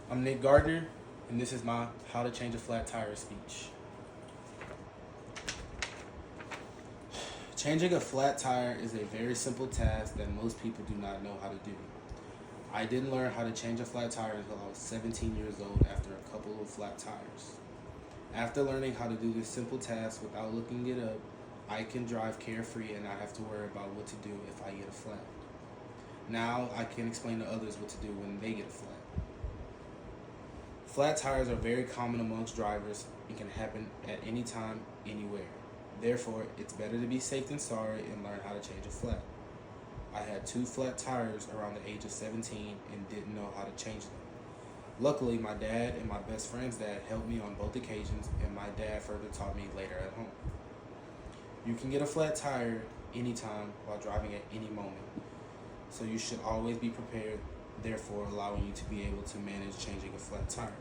I'm Nick Gardner, and this is my How to Change a Flat Tire speech. Changing a flat tire is a very simple task that most people do not know how to do. I didn't learn how to change a flat tire until I was 17 years old after a couple of flat tires. After learning how to do this simple task without looking it up, I can drive carefree and not have to worry about what to do if I get a flat. Now I can explain to others what to do when they get a flat. Flat tires are very common amongst drivers and can happen at any time, anywhere. Therefore, it's better to be safe than sorry and learn how to change a flat. I had 2 flat tires around the age of 17 and didn't know how to change them. Luckily, my dad and my best friend's dad helped me on both occasions, and my dad further taught me later at home. You can get a flat tire anytime while driving at any moment, so you should always be prepared, therefore allowing you to be able to manage changing a flat tire.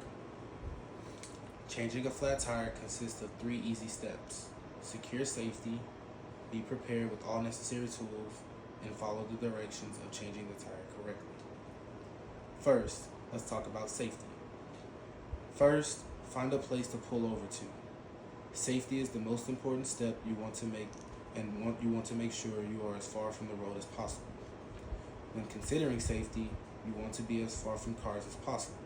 Changing a flat tire consists of 3 easy steps. Secure safety, be prepared with all necessary tools, and follow the directions of changing the tire correctly. First, let's talk about safety. First, find a place to pull over to. Safety is the most important step you want to make, and you want to make sure you are as far from the road as possible. When considering safety, you want to be as far from cars as possible.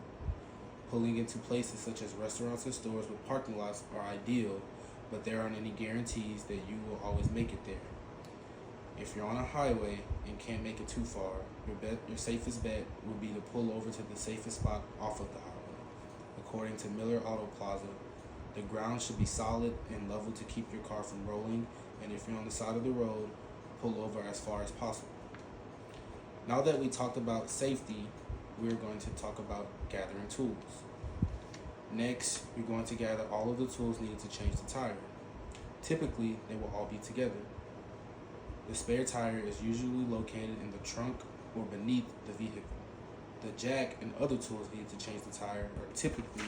Pulling into places such as restaurants and stores with parking lots are ideal, but there aren't any guarantees that you will always make it there. If you're on a highway and can't make it too far, your safest bet would be to pull over to the safest spot off of the highway. According to Miller Auto Plaza, the ground should be solid and level to keep your car from rolling, and if you're on the side of the road, pull over as far as possible. Now that we talked about safety, we're going to talk about gathering tools. Next, you're going to gather all of the tools needed to change the tire. Typically, they will all be together. The spare tire is usually located in the trunk or beneath the vehicle. The jack and other tools needed to change the tire are typically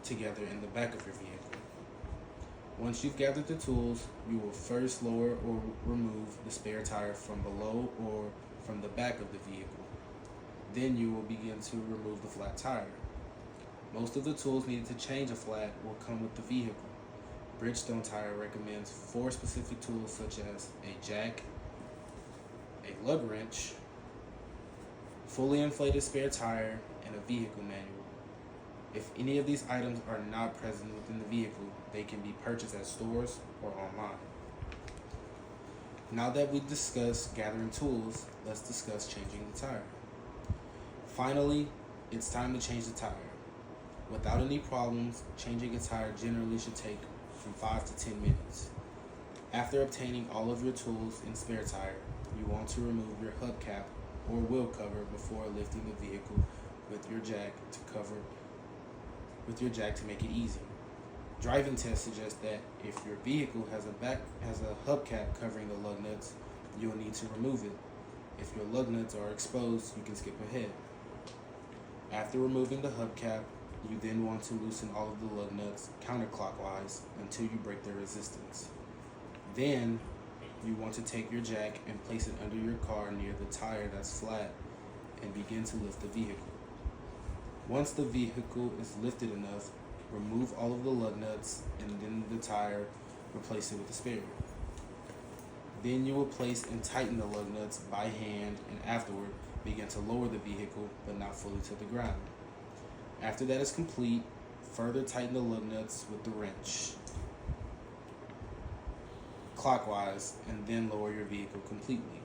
together in the back of your vehicle. Once you've gathered the tools, you will first lower or remove the spare tire from below or from the back of the vehicle. Then you will begin to remove the flat tire. Most of the tools needed to change a flat will come with the vehicle. Bridgestone Tire recommends 4 specific tools such as a jack, a lug wrench, fully inflated spare tire, and a vehicle manual. If any of these items are not present within the vehicle, they can be purchased at stores or online. Now that we've discussed gathering tools, let's discuss changing the tire. Finally, it's time to change the tire. Without any problems, changing a tire generally should take from 5 to 10 minutes. After obtaining all of your tools and spare tire, you want to remove your hubcap or wheel cover before lifting the vehicle with your jack to make it easy. Driving tests suggest that if your vehicle has a hubcap covering the lug nuts, you will need to remove it. If your lug nuts are exposed, you can skip ahead. After removing the hubcap, you then want to loosen all of the lug nuts counterclockwise until you break their resistance. Then, you want to take your jack and place it under your car near the tire that's flat and begin to lift the vehicle. Once the vehicle is lifted enough, remove all of the lug nuts and then the tire, replace it with the spare. Then you will place and tighten the lug nuts by hand and afterward begin to lower the vehicle but not fully to the ground. After that is complete, further tighten the lug nuts with the wrench clockwise and then lower your vehicle completely.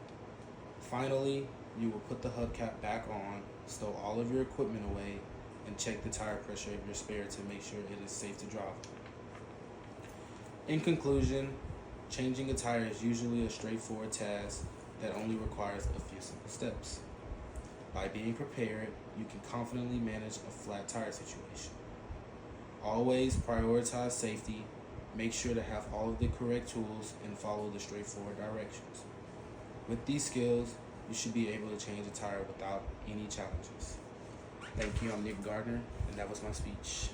Finally, you will put the hubcap back on, stow all of your equipment away, and check the tire pressure of your spare to make sure it is safe to drive. In conclusion, changing a tire is usually a straightforward task that only requires a few simple steps. By being prepared, you can confidently manage a flat tire situation. Always prioritize safety, make sure to have all of the correct tools, and follow the straightforward directions. With these skills, you should be able to change a tire without any challenges. Thank you, I'm Nick Gardner, and that was my speech.